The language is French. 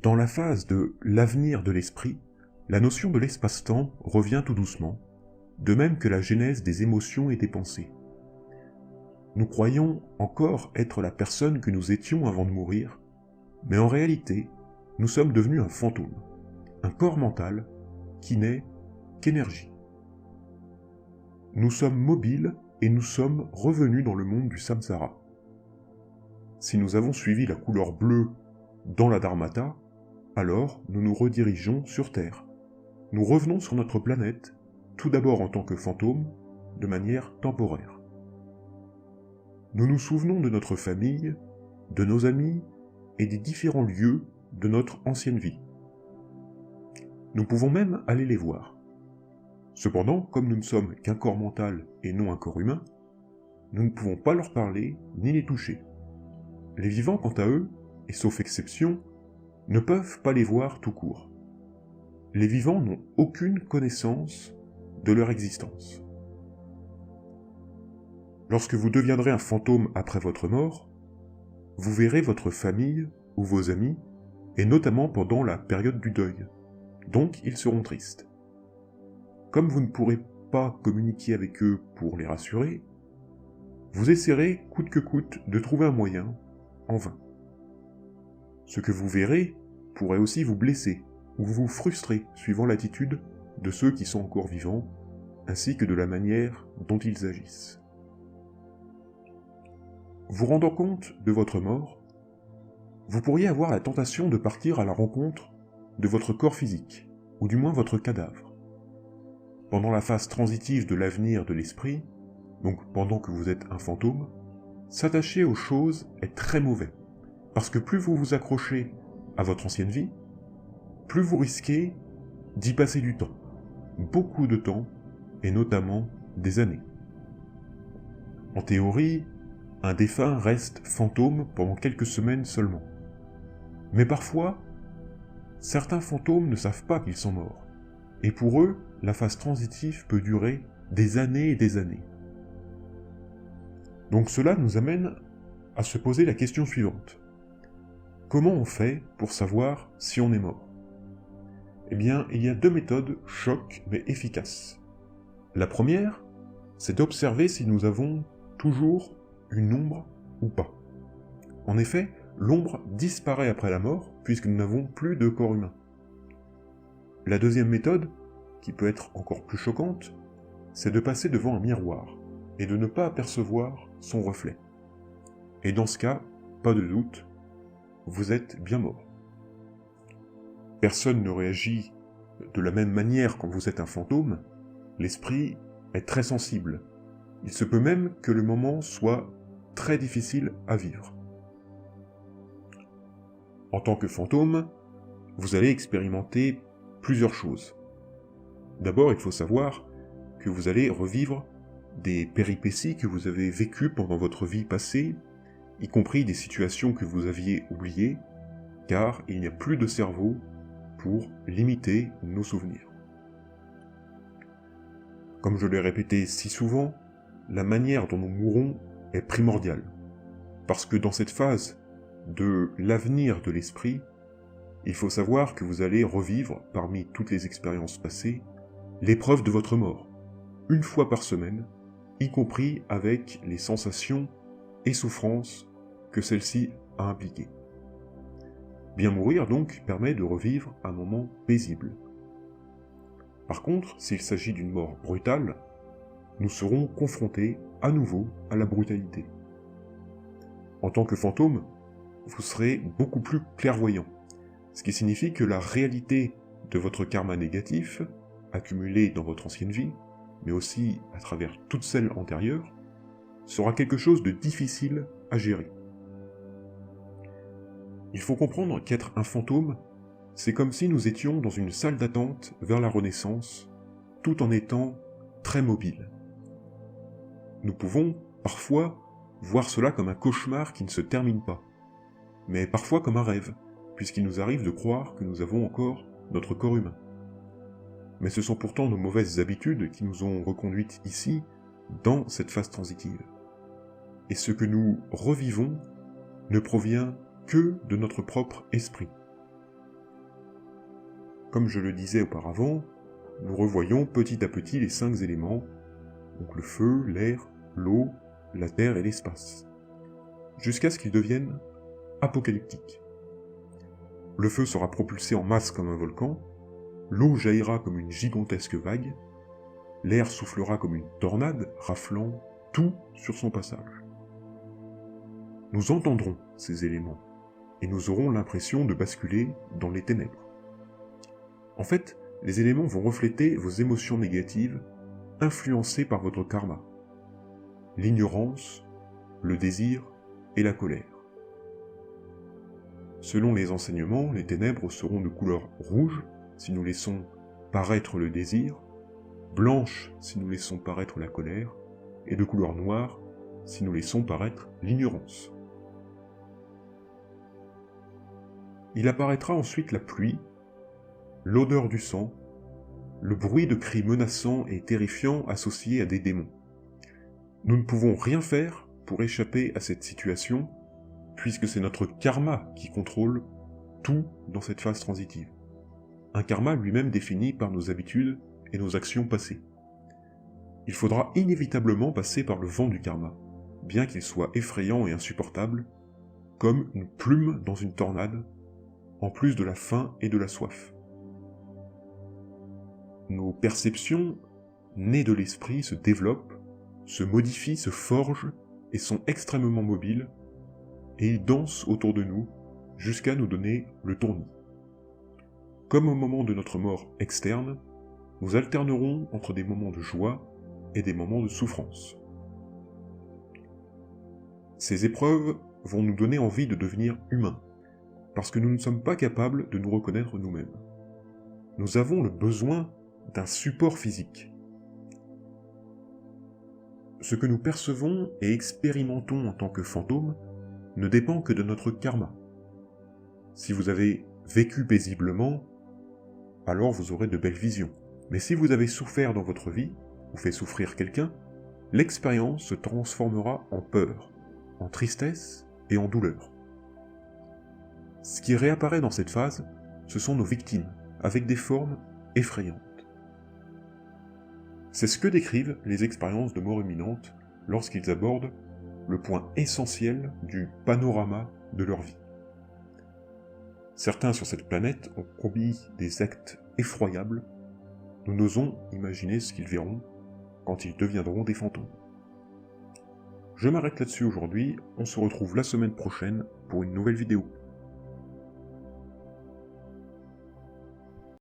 Dans la phase de l'avenir de l'esprit, la notion de l'espace-temps revient tout doucement, de même que la genèse des émotions et des pensées. Nous croyons encore être la personne que nous étions avant de mourir, mais en réalité, nous sommes devenus un fantôme, un corps mental qui n'est qu'énergie. Nous sommes mobiles et nous sommes revenus dans le monde du samsara. Si nous avons suivi la couleur bleue dans la Dharmata, alors nous nous redirigeons sur Terre. Nous revenons sur notre planète, tout d'abord en tant que fantômes, de manière temporaire. Nous nous souvenons de notre famille, de nos amis et des différents lieux de notre ancienne vie. Nous pouvons même aller les voir. Cependant, comme nous ne sommes qu'un corps mental et non un corps humain, nous ne pouvons pas leur parler ni les toucher. Les vivants, quant à eux, et sauf exception, ne peuvent pas les voir tout court. Les vivants n'ont aucune connaissance de leur existence. Lorsque vous deviendrez un fantôme après votre mort, vous verrez votre famille ou vos amis, et notamment pendant la période du deuil, donc ils seront tristes. Comme vous ne pourrez pas communiquer avec eux pour les rassurer, vous essaierez coûte que coûte de trouver un moyen, en vain. Ce que vous verrez pourrait aussi vous blesser ou vous frustrer suivant l'attitude de ceux qui sont encore vivants, ainsi que de la manière dont ils agissent. Vous rendant compte de votre mort, vous pourriez avoir la tentation de partir à la rencontre de votre corps physique, ou du moins votre cadavre. Pendant la phase transitive de l'avenir de l'esprit, donc pendant que vous êtes un fantôme, s'attacher aux choses est très mauvais, parce que plus vous vous accrochez à votre ancienne vie, plus vous risquez d'y passer du temps, beaucoup de temps, et notamment des années. En théorie, un défunt reste fantôme pendant quelques semaines seulement. Mais parfois, certains fantômes ne savent pas qu'ils sont morts, et pour eux, la phase transitive peut durer des années et des années. Donc cela nous amène à se poser la question suivante. Comment on fait pour savoir si on est mort? Eh bien, il y a deux méthodes chocs mais efficaces. La première, c'est d'observer si nous avons toujours une ombre ou pas. En effet, l'ombre disparaît après la mort puisque nous n'avons plus de corps humain. La deuxième méthode, qui peut être encore plus choquante, c'est de passer devant un miroir et de ne pas apercevoir son reflet. Et dans ce cas, pas de doute, vous êtes bien mort. Personne ne réagit de la même manière quand vous êtes un fantôme. L'esprit est très sensible. Il se peut même que le moment soit très difficile à vivre. En tant que fantôme, vous allez expérimenter plusieurs choses. D'abord, il faut savoir que vous allez revivre des péripéties que vous avez vécues pendant votre vie passée, y compris des situations que vous aviez oubliées, car il n'y a plus de cerveau pour limiter nos souvenirs. Comme je l'ai répété si souvent, la manière dont nous mourrons est primordiale, parce que dans cette phase de l'avenir de l'esprit, il faut savoir que vous allez revivre, parmi toutes les expériences passées, l'épreuve de votre mort, une fois par semaine, y compris avec les sensations et souffrances que celle-ci a impliquées. Bien mourir donc permet de revivre un moment paisible. Par contre, s'il s'agit d'une mort brutale, nous serons confrontés à nouveau à la brutalité. En tant que fantôme, vous serez beaucoup plus clairvoyant, ce qui signifie que la réalité de votre karma négatif, accumulé dans votre ancienne vie, mais aussi à travers toutes celles antérieures, sera quelque chose de difficile à gérer. Il faut comprendre qu'être un fantôme, c'est comme si nous étions dans une salle d'attente vers la Renaissance, tout en étant très mobiles. Nous pouvons, parfois, voir cela comme un cauchemar qui ne se termine pas, mais parfois comme un rêve, puisqu'il nous arrive de croire que nous avons encore notre corps humain. Mais ce sont pourtant nos mauvaises habitudes qui nous ont reconduites ici, dans cette phase transitive. Et ce que nous revivons ne provient que de notre propre esprit. Comme je le disais auparavant, nous revoyons petit à petit les 5 éléments, donc le feu, l'air, l'eau, la terre et l'espace, jusqu'à ce qu'ils deviennent apocalyptiques. Le feu sera propulsé en masse comme un volcan, l'eau jaillira comme une gigantesque vague, l'air soufflera comme une tornade, raflant tout sur son passage. Nous entendrons ces éléments, et nous aurons l'impression de basculer dans les ténèbres. En fait, les éléments vont refléter vos émotions négatives, influencées par votre karma. L'ignorance, le désir et la colère. Selon les enseignements, les ténèbres seront de couleur rouge si nous laissons paraître le désir, blanche si nous laissons paraître la colère, et de couleur noire si nous laissons paraître l'ignorance. Il apparaîtra ensuite la pluie, l'odeur du sang, le bruit de cris menaçants et terrifiants associés à des démons. Nous ne pouvons rien faire pour échapper à cette situation, puisque c'est notre karma qui contrôle tout dans cette phase transitive. Un karma lui-même défini par nos habitudes et nos actions passées. Il faudra inévitablement passer par le vent du karma, bien qu'il soit effrayant et insupportable, comme une plume dans une tornade, en plus de la faim et de la soif. Nos perceptions, nées de l'esprit, se développent, se modifient, se forgent et sont extrêmement mobiles, et ils dansent autour de nous jusqu'à nous donner le tournis. Comme au moment de notre mort externe, nous alternerons entre des moments de joie et des moments de souffrance. Ces épreuves vont nous donner envie de devenir humains, parce que nous ne sommes pas capables de nous reconnaître nous-mêmes. Nous avons le besoin d'un support physique. Ce que nous percevons et expérimentons en tant que fantômes ne dépend que de notre karma. Si vous avez vécu paisiblement, alors vous aurez de belles visions. Mais si vous avez souffert dans votre vie, ou fait souffrir quelqu'un, l'expérience se transformera en peur, en tristesse et en douleur. Ce qui réapparaît dans cette phase, ce sont nos victimes, avec des formes effrayantes. C'est ce que décrivent les expériences de mort imminente lorsqu'ils abordent le point essentiel du panorama de leur vie. Certains sur cette planète ont commis des actes effroyables, nous n'osons imaginer ce qu'ils verront quand ils deviendront des fantômes. Je m'arrête là-dessus aujourd'hui, on se retrouve la semaine prochaine pour une nouvelle vidéo.